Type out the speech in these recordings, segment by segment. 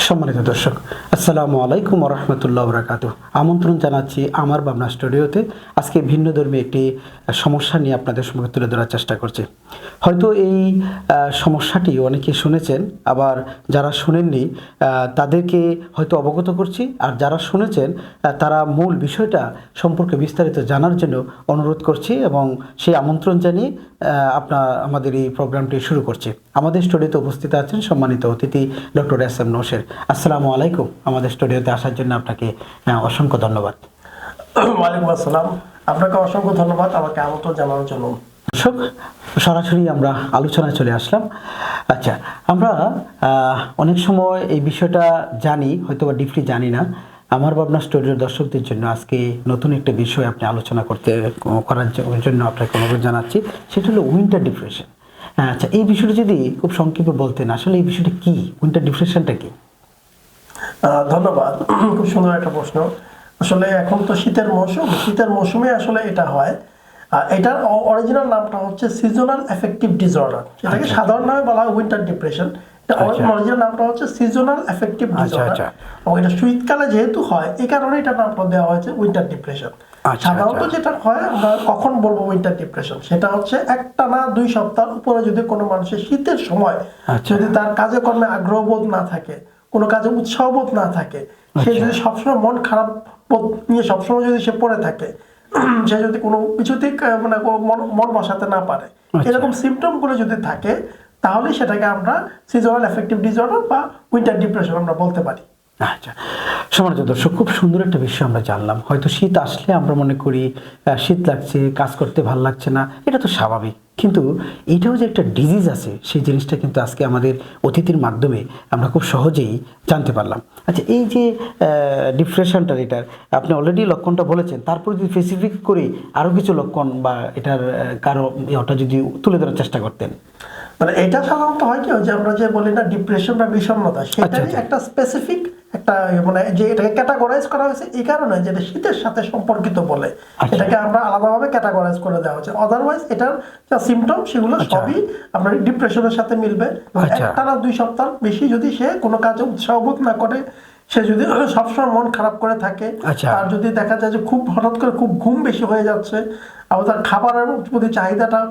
সম্মানিত দর্শক, আসসালামু আলাইকুম ওয়া রাহমাতুল্লাহি ওয়া বারাকাতুহু। আমন্ত্রণ জানাচ্ছি আমার ভাবনা স্টুডিওতে। আজকে ভিন্ন ধর্মী একটি সমস্যা নিয়ে আপনাদের সামনে তুলে ধরার চেষ্টা করছি। হয়তো এই সমস্যাটি অনেকে শুনেছেন, আবার যারা শুনেননি তাদেরকে হয়তো অবগত করছি, আর যারা শুনেছেন তারা মূল বিষয়টা সম্পর্কে বিস্তারিত জানার জন্য অনুরোধ করছি এবং সেই আমন্ত্রণ জানিয়ে আমাদের এই প্রোগ্রামটি শুরু করছি। আমাদের স্টুডিওতে উপস্থিত আছেন সম্মানিত অতিথি ডক্টর এস এম নওশের। আসসালামু আলাইকুম। আমাদের স্টুডিওতে আসার জন্য আপনাকে অসংখ্য ধন্যবাদ। ওয়ালাইকুম আসসালাম, আপনাকে অসংখ্য ধন্যবাদ আমাকে আমন্ত্রণ জানানোর জন্য। দর্শক, সরাসরি আমরা আলোচনায় চলে আসলাম। আচ্ছা, আমরা অনেক সময় এই বিষয়টা জানি, হয়তো বা ডিপলি জানি না। আমার ভাবনা স্টুডিওর দর্শকদের জন্য আজকে নতুন একটা বিষয় আপনি আলোচনা করার জন্য আপনাকে অনুরোধ জানাচ্ছি, সেটা হলো উইন্টার ডিপ্রেশন। আচ্ছা, এই বিষয়টা যদি খুব সংক্ষেপে বলতেন, আসলে এই বিষয়টা কি, উইন্টার ডিপ্রেশনটা কি? ধন্যবাদ, খুব সুন্দর একটা প্রশ্ন। আসলে এখন তো শীতের মৌসুমে আসলে এটা হয়। এটার অরিজিনাল নামটা হচ্ছে সিজনাল অ্যাফেক্টিভ ডিসঅর্ডার, যেটাকে সাধারণ নামে বলা হয় উইন্টার ডিপ্রেশন। অরিজিনাল নামটা হচ্ছে সিজনাল অ্যাফেক্টিভ ডিসঅর্ডার, এবং এটা শীতকালে যেহেতু হয় এই কারণে এটার নামটা দেওয়া হয়েছে উইন্টার ডিপ্রেশন। সাধারণত যেটা হয়, আমরা কখন বলবো উইন্টার ডিপ্রেশন, সেটা হচ্ছে একটানা 2 সপ্তাহ উপরে যদি কোনো মানুষের শীতের সময় যদি তার কাজে কর্মে আগ্রহবোধ না থাকে, কোনো কাজে উৎসাহবোধ না থাকে, সে যদি সবসময় মন খারাপ নিয়ে সবসময় যদি সে পড়ে থাকে, সে যদি কোনো কিছুতে মানে মন বসাতে না পারে, এরকম সিমটম গুলো যদি থাকে, তাহলে সেটাকে আমরা সিজনাল অ্যাফেক্টিভ ডিসঅর্ডার বা উইন্টার ডিপ্রেশন আমরা বলতে পারি। আচ্ছা, সম্মানিত দর্শক, খুব সুন্দর একটা বিষয় আমরা জানলাম। হয়তো শীত আসলে আমরা মনে করি শীত লাগছে, কাজ করতে ভালো লাগছে না, এটা তো স্বাভাবিক। কিন্তু এটাও যে একটা ডিজিজ আছে, সেই জিনিসটা কিন্তু আজকে আমাদের অতিথির মাধ্যমে আমরা খুব সহজেই জানতে পারলাম। আচ্ছা, এই যে ডিপ্রেশনটার, এটার আপনি অলরেডি লক্ষণটা বলেছেন, তারপর যদি স্পেসিফিক করে আরও কিছু লক্ষণ বা এটার কারো ওটা যদি তুলে ধরার চেষ্টা করতেন। মানে এটা সাধারণত হয় কি, যে আমরা যে বলি না ডিপ্রেশন বা বিষণ্ণতা, সেটাই একটা স্পেসিফিক একটা মানে যে এটাকে ক্যাটাগরাইজ করা হয়েছে এই কারণে যে এটা শীতের সাথে সম্পর্কিত বলে এটাকে আমরা আলাদাভাবে ক্যাটাগরাইজ করে দেওয়া হচ্ছে। আদারওয়াইজ এটার যা সিমটম সেগুলো সবই আপনার ডিপ্রেশনের সাথে মিলবে। একটানা 2 সপ্তাহ বেশি যদি সে কোনো কাজে উৎসাহবোধ না করে, সে যদি সবসময় মন খারাপ করে থাকে, আর যদি দেখা যায় যে খুব হঠাৎ করে খুব ঘুম বেশি হয়ে যাচ্ছে, আবার তার খাবারের প্রতি চাহিদাটা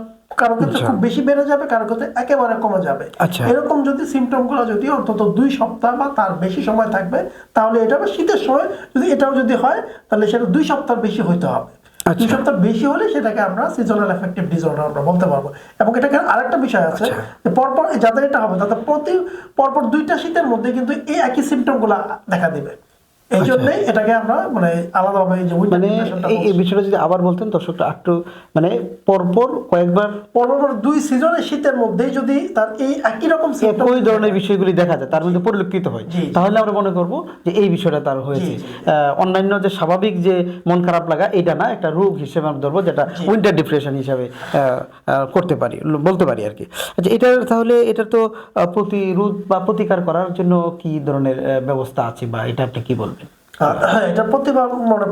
কারো ক্ষেত্রে খুব বেশি বেড়ে যাবে, কারো ক্ষেত্রে একেবারে কমে যাবে, এরকম যদি সিমটম গুলো যদি অন্তত 2 সপ্তাহ বা তার বেশি সময় থাকবে, তাহলে এটা শীতের সময় যদি এটাও যদি হয়, তাহলে সেটা 2 সপ্তাহ বেশি হইতে হবে। 2 সপ্তাহ বেশি হলে সেটাকে আমরা সিজনাল অ্যাফেক্টিভ ডিসঅর্ডার আমরা বলতে পারবো। এবং এটাকে আরেকটা বিষয় আছে, পরপর যাদের এটা হবে তাদের পরপর 2টা শীতের মধ্যে কিন্তু এই একই সিমটম গুলা দেখা দিবে। এই জন্যই এটাকে আমরা মানে আলাদাভাবে এই বিষয়টা যদি আবার বলতেন দর্শকটা একটু, মানে পরপর কয়েকবার পরপর 2 সিজনের শীতের মধ্যেই যদি তার এই একই রকম একই ধরনের বিষয়গুলি দেখা যায়, তার মধ্যে পরিলক্ষিত হয়, তাহলে আমরা মনে করব যে এই বিষয়টা তার হয়েছে। অন্যান্য যে স্বাভাবিক যে মন খারাপ লাগা, এটা না, একটা রোগ হিসেবে আমরা ধরবো, যেটা উইন্টার ডিপ্রেশন হিসাবে করতে পারি, বলতে পারি আর কি। আচ্ছা, এটার তাহলে এটার তো প্রতিরোধ বা প্রতিকার করার জন্য কি ধরনের ব্যবস্থা আছে, বা এটা আপনি কি বলবেন? হ্যাঁ, এটা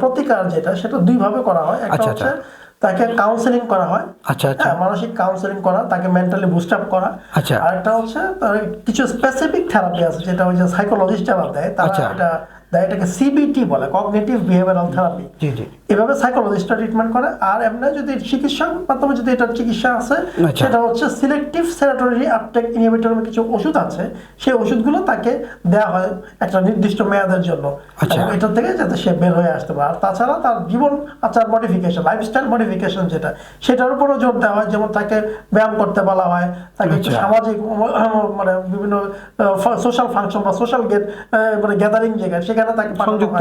প্রতিকার যেটা, সেটা 2 ভাবে করা হয়। একটা হচ্ছে তাকে কাউন্সেলিং করা হয়, মানসিক কাউন্সেলিং করা, তাকে মেন্টালি বুস্ট আপ করা। আর একটা হচ্ছে কিছু স্পেসিফিক থেরাপি আছে, যেটা ওই যে সাইকোলজিস্ট যারা দেয়, তারা এটাকে সিবিটি বলে, কগনিটিভ বিহেভিয়ারাল থেরাপি। এভাবে সাইকোলজিস্টরা ট্রিটমেন্ট করে। আর এমনি যদি চিকিৎসার মাধ্যমে যদি এটার চিকিৎসা আছে, সেটা হচ্ছে সিলেক্টিভ সেরোটোনিন আপটেক ইনহিবিটর কিছু ওষুধ আছে, সেই ওষুধগুলো তাকে দেওয়া হয় একটা নির্দিষ্ট মেয়াদের জন্য, এটা থেকে যাতে সে বের হয়ে আসতে পারে। আর তাছাড়া তার জীবন আচার মডিফিকেশন, লাইফস্টাইল মডিফিকেশন যেটা, সেটার উপরও জোর দেওয়া হয়। যেমন তাকে ব্যায়াম করতে বলা হয়, তাকে সামাজিক মানে বিভিন্ন সোশ্যাল ফাংশন বা সোশ্যাল মানে গ্যাদারিং জায়গায় সেখানে তাকে সংযুক্ত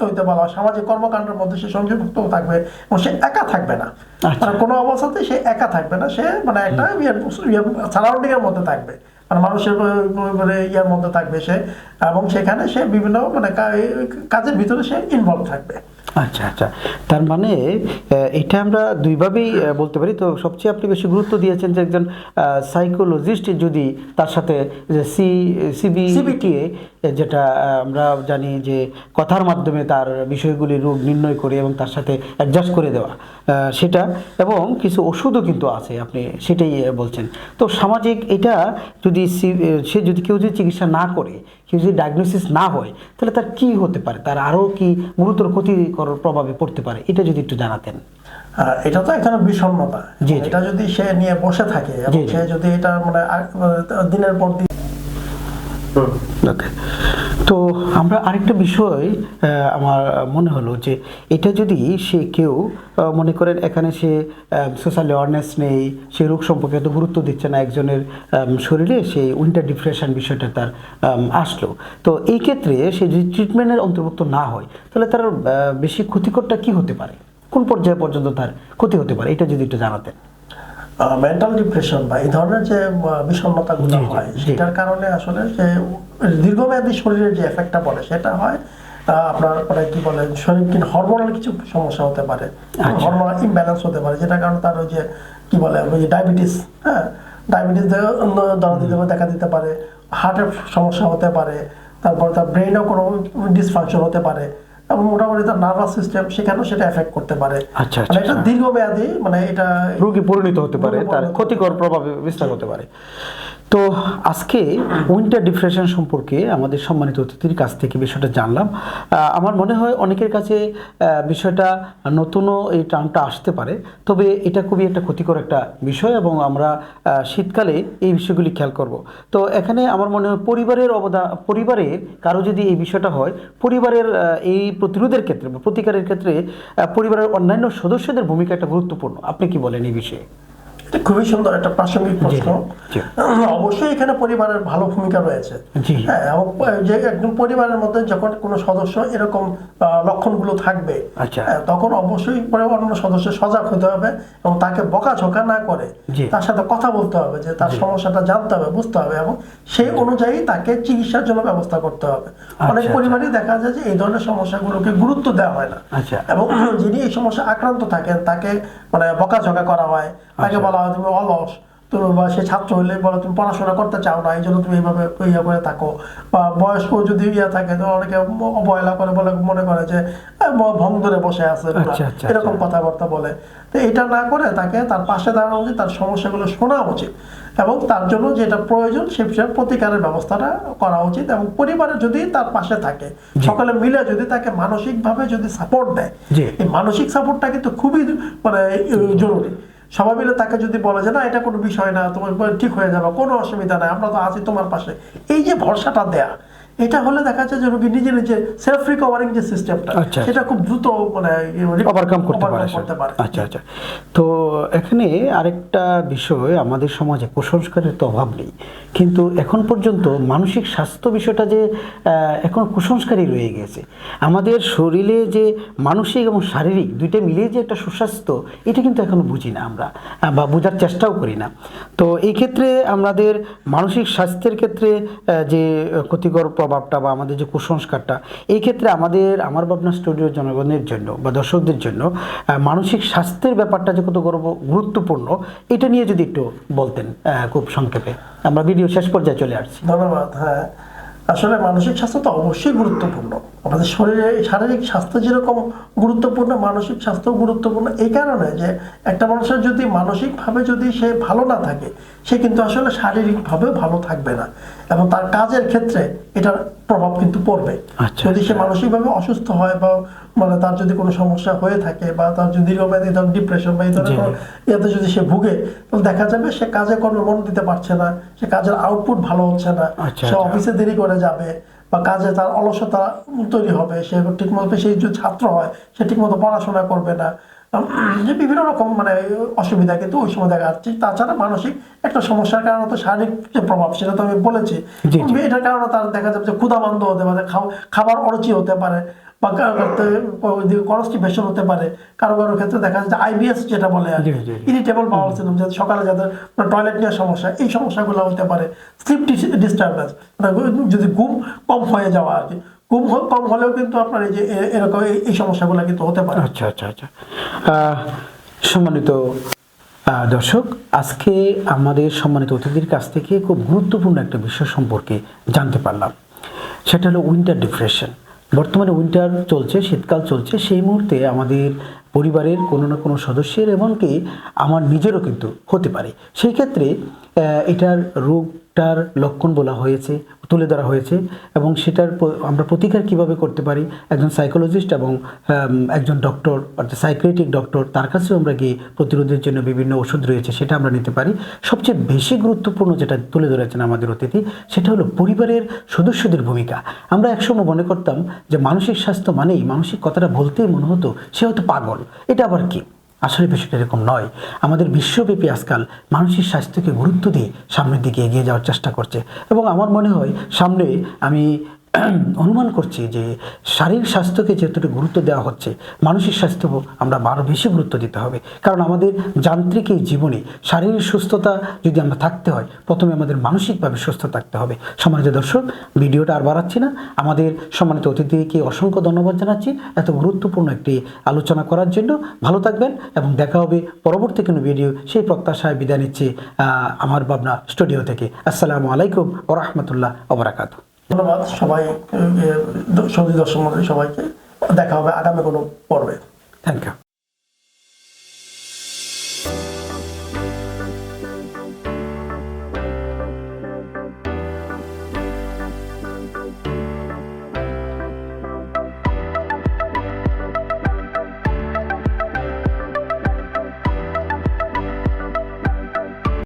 হইতে বলা হয়, সামাজিক কর্মকাণ্ডের মধ্যে সে সংযুক্ত থাকবে এবং সে একা থাকবে না। মানে কোনো অবস্থাতে সে একা থাকবে না, সে মানে একটা সারাউন্ডিং এর মধ্যে থাকবে, মানে মানুষের মানে ইয়ার মধ্যে থাকবে সে, এবং সেখানে সে বিভিন্ন মানে কাজের ভিতরে সে ইনভলভ থাকবে। আচ্ছা আচ্ছা, তার মানে এটা আমরা দুইভাবেই বলতে পারি। তো সবচেয়ে আপনি বেশি গুরুত্ব দিয়েছেন যে একজন সাইকোলজিস্ট যদি তার সাথে যে সিবিটিএ, যেটা আমরা জানি যে কথার মাধ্যমে তার বিষয়গুলি রোগ নির্ণয় করে এবং তার সাথে অ্যাডজাস্ট করে দেওয়া, সেটা, এবং কিছু ওষুধও কিন্তু আছে, আপনি সেটাই বলছেন। তো সামাজিক এটা যদি সে যদি কেউ যদি চিকিৎসা না করে, কেউ যদি ডায়াগনোসিস না হয়, তাহলে তার কি হতে পারে, তার আরও কি গুরুতর ক্ষতিকর প্রভাবে পড়তে পারে, এটা যদি একটু জানাতেন। এটা তো এক ধরনের বিষণ্ণতা। এটা যদি সে নিয়ে বসে থাকে এবং সে যদি এটা মানে দিনের পর দিন। তো আমরা আরেকটা বিষয় আমার মনে হলো যে এটা যদি সে কেউ মনে করেন এখানে সে সোশ্যাল অ্যাওয়ারনেস নেই, সে রোগ সম্পর্কে এত গুরুত্ব দিচ্ছে না, একজনের শরীরে সেই উইন্টার ডিপ্রেশন বিষয়টা তার আসলো, তো এই ক্ষেত্রে সে যদি ট্রিটমেন্টের অন্তর্ভুক্ত না হয়, তাহলে তার বেশি ক্ষতিকরটা কি হতে পারে, কোন পর্যায়ে পর্যন্ত তার ক্ষতি হতে পারে, এটা যদি একটু জানাতেন। মেন্টাল ডিপ্রেশন বা এই ধরনের যে বিষণ্ণতাগুলো হয়, সেটার কারণে আসলে যে দীর্ঘমেয়াদী শরীরের যে এফেক্টটা পড়ে সেটা হয় আপনার মানে কি বলে শরীর কিন্তু হরমোনাল কিছু সমস্যা হতে পারে, হরমোনাল ইমব্যালেন্স হতে পারে, যেটার কারণে তার ওই যে কি বলে ওই যে ডায়াবেটিস, ডায়াবেটিস দেখা দিতে পারে, হার্টের সমস্যা হতে পারে, তারপর তার ব্রেনেও কোনো ডিসফাংশন হতে পারে, এবং মোটামুটি তার নার্ভাস সিস্টেম সেখানেও সেটা এফেক্ট করতে পারে। মানে এটা দীর্ঘমেয়াদী, মানে এটা রোগী পরিণত হতে পারে, তার ক্ষতিকর প্রভাব বিস্তার হতে পারে। তো আজকে উইন্টার ডিপ্রেশন সম্পর্কে আমাদের সম্মানিত অতিথির কাছ থেকে বিষয়টা জানলাম। আমার মনে হয় অনেকের কাছে বিষয়টা নতুনও এই টার্মটা আসতে পারে, তবে এটা খুবই একটা ক্ষতিকর একটা বিষয় এবং আমরা শীতকালে এই বিষয়গুলি খেয়াল করব। তো এখানে আমার মনে হয় পরিবারের পরিবারের কারো যদি এই বিষয়টা হয়, পরিবারের এই প্রতিরোধের ক্ষেত্রে বা প্রতিকারের ক্ষেত্রে পরিবারের অন্যান্য সদস্যদের ভূমিকা একটা গুরুত্বপূর্ণ। আপনি কি বলেন এই বিষয়ে? খুবই সুন্দর একটা প্রাসঙ্গিক প্রশ্ন। অবশ্যই এখানে পরিবারের ভালো ভূমিকা রয়েছে। হ্যাঁ, এবং যে একজন পরিবারের মধ্যে যখন কোনো সদস্য এরকম লক্ষণগুলো থাকবে, তখন অবশ্যই অন্য সদস্য সজাগ হতে হবে এবং তাকে বকাঝকা না করে তার সাথে কথা বলতে হবে, যে তার সমস্যাটা জানতে হবে, বুঝতে হবে এবং সেই অনুযায়ী তাকে চিকিৎসার জন্য ব্যবস্থা করতে হবে। অনেক পরিবারই দেখা যায় যে এই ধরনের সমস্যাগুলোকে গুরুত্ব দেওয়া হয় না, এবং যিনি এই সমস্যা আক্রান্ত থাকেন তাকে মানে বকাঝকা করা হয়, তাকে বলা হয় তুমি অলস, তুমি বা সে ছাত্র হলে বলো তুমি পড়াশোনা করতে চাও না, এই জন্য তুমি এইভাবে ইয়া করে থাকো, বা বয়স্ক যদি ইয়া থাকে তো অনেকে অবহেলা করে বলে, মনে করে যে ভং ধরে বসে আছে, এরকম কথাবার্তা বলে। তো এটা না করে তাকে তার পাশে দাঁড়ানো উচিত, তার সমস্যাগুলো শোনা উচিত এবং তার জন্য যেটা প্রয়োজন সে বিষয়ে প্রতিকারের ব্যবস্থাটা করা উচিত। এবং পরিবারে যদি তার পাশে থাকে, সকলে মিলে যদি তাকে মানসিকভাবে যদি সাপোর্ট দেয়, এই মানসিক সাপোর্টটা কিন্তু খুবই মানে জরুরি। সবাই মিলে তাকে যদি বলে যে না এটা কোনো বিষয় না, তোমার ঠিক হয়ে যাবে, কোনো অসুবিধা নাই, আমরা তো আছি তোমার পাশে, এই যে ভরসাটা দেয়া, এটা হলে দেখা যাচ্ছে যে রোগী নিজে নিজে সেলফ রিকভারিং যে সিস্টেমটা, সেটা খুব দ্রুত মানে ওভারকাম করতে পারে। আচ্ছা আচ্ছা, তো এখানে আরেকটা বিষয়, আমাদের সমাজে কুসংস্কারের তো অভাব নেই, কিন্তু এখন পর্যন্ত মানসিক স্বাস্থ্য বিষয়টা যে এখন কুসংস্কারই রয়ে গেছে। আমাদের শরীরে যে মানসিক এবং শারীরিক দুইটা মিলিয়ে যে একটা সুস্বাস্থ্য, এটা কিন্তু এখনো বুঝি না আমরা, বা বোঝার চেষ্টাও করি না। তো এই ক্ষেত্রে আমাদের মানসিক স্বাস্থ্যের ক্ষেত্রে যে ক্ষতিকর প্রভাবটা বা আমাদের যে কুসংস্কারটা, এই ক্ষেত্রে আমার ভাবনা স্টুডিওর জনগণের জন্য বা দর্শকদের জন্য মানসিক স্বাস্থ্যের ব্যাপারটা যে কত গুরুত্বপূর্ণ, এটা নিয়ে যদি একটু বলতেন খুব সংক্ষেপে, আমরা ভিডিও শেষ পর্যায়ে চলে আসছি। ধন্যবাদ। হ্যাঁ, আসলে মানসিক স্বাস্থ্য তো অবশ্যই গুরুত্বপূর্ণ। আমাদের শরীরে শারীরিক স্বাস্থ্য যেরকম গুরুত্বপূর্ণ, মানসিক স্বাস্থ্য গুরুত্বপূর্ণ এই কারণে যে একটা মানুষের যদি মানসিকভাবে যদি সে ভালো না থাকে, সে কিন্তু আসলে শারীরিকভাবেও ভালো থাকবে না এবং তার কাজের ক্ষেত্রে এটার প্রভাব কিন্তু পড়বে। যদি সে মানসিকভাবে অসুস্থ হয় বা মানে তার যদি কোনো সমস্যা হয়ে থাকে বা তার যদি দীর্ঘমেয়াদী ধরনের ডিপ্রেশন বা এই ধরনের ইয়েতে যদি সে ভুগে, তাহলে দেখা যাবে সে কাজে কর্মে মন দিতে পারছে না, সে কাজের আউটপুট ভালো হচ্ছে না, সে অফিসে দেরি করে যাবে বা কাজে তার অলসতা তৈরি হবে, সে ঠিকমতো, সেই যে ছাত্র হয় সে ঠিকমতো পড়াশোনা করবে না, যে বিভিন্ন রকম মানে অসুবিধা কিন্তু ওই সময় দেখা যাচ্ছে। তাছাড়া মানসিক একটা সমস্যার কারণে তো শারীরিক যে প্রভাব সেটা তো আমি বলেছি, এটার কারণে তার দেখা যাবে যে ক্ষুধামান্দ হতে পারে, খাবার অরুচি হতে পারে বা কনস্টিপেশন হতে পারে। কারো কারো ক্ষেত্রে দেখা যাচ্ছে আইবিএস যেটা বলে ইরিটেবল বাউল সিনড্রোম, যে সকালে যাদের টয়লেট নেওয়ার সমস্যা, এই সমস্যাগুলো হতে পারে। স্লিপ ডিস্টারবেন্স, যদি ঘুম কম হয়ে যাওয়া আর কি, খুব কম হলেও কিন্তু আপনার এই যে এরকম এই সমস্যাগুলো কিন্তু হতে পারে। আচ্ছা আচ্ছা আচ্ছা। সম্মানিত দর্শক, আজকে আমাদের সম্মানিত অতিথির কাছ থেকে খুব গুরুত্বপূর্ণ একটা বিষয় সম্পর্কে জানতে পারলাম। সেটা হলো উইন্টার ডিপ্রেশন। বর্তমানে উইন্টার চলছে, শীতকাল চলছে, সেই মুহূর্তে আমাদের পরিবারের কোনো না কোনো সদস্যের, এমনকি আমার নিজেরও কিন্তু হতে পারে। সেই ক্ষেত্রে এটার রোগটার লক্ষণ বলা হয়েছে, তুলে ধরা হয়েছে, এবং সেটার আমরা প্রতিকার কিভাবে করতে পারি একজন সাইকোলজিস্ট এবং একজন ডক্টর, অর্থাৎ সাইকিয়াট্রিক ডক্টর, তার কাছেও আমরা গিয়ে প্রতিরোধের জন্য বিভিন্ন ওষুধ রয়েছে সেটা আমরা নিতে পারি। সবচেয়ে বেশি গুরুত্বপূর্ণ যেটা তুলে ধরেছেন আমাদের অতিথি, সেটা হলো পরিবারের সদস্যদের ভূমিকা। আমরা একসময় মনে করতাম যে মানসিক স্বাস্থ্য মানেই, মানসিক কথাটা বলতেই মনে হতো সে হয়তো পাগল, এটা আবার কি? আসলে বিষয়টা এরকম নয়। আমাদের বিশ্বব্যাপী আজকাল মানসিক স্বাস্থ্যকে গুরুত্ব দিয়ে সামনের দিকে এগিয়ে যাওয়ার চেষ্টা করছে, এবং আমার মনে হয় সামনে আমি অনুমান করছি যে শারীরিক স্বাস্থ্যকে যেহেতু গুরুত্ব দেওয়া হচ্ছে, মানসিক স্বাস্থ্য আমরা আরও বেশি গুরুত্ব দিতে হবে। কারণ আমাদের যান্ত্রিক এই জীবনে শারীরিক সুস্থতা যদি আমরা থাকতে হয়, প্রথমে আমাদের মানসিকভাবে সুস্থ থাকতে হবে। সম্মানিত দর্শক, ভিডিওটা আর বাড়াচ্ছি না, আমাদের সম্মানিত অতিথিকে অসংখ্য ধন্যবাদ জানাচ্ছি এত গুরুত্বপূর্ণ একটি আলোচনা করার জন্য। ভালো থাকবেন এবং দেখা হবে পরবর্তী কোনো ভিডিও, সেই প্রত্যাশায় বিদায় নিচ্ছি আমার ভাবনা স্টুডিও থেকে। আসসালামু আলাইকুম ওয়া রাহমাতুল্লাহি ওয়া বারাকাতুহু। ধন্যবাদ সবাই, দর্শক মণ্ডলী সবাইকে। দেখা হবে আগামী কোনো পর্বে। Thank you.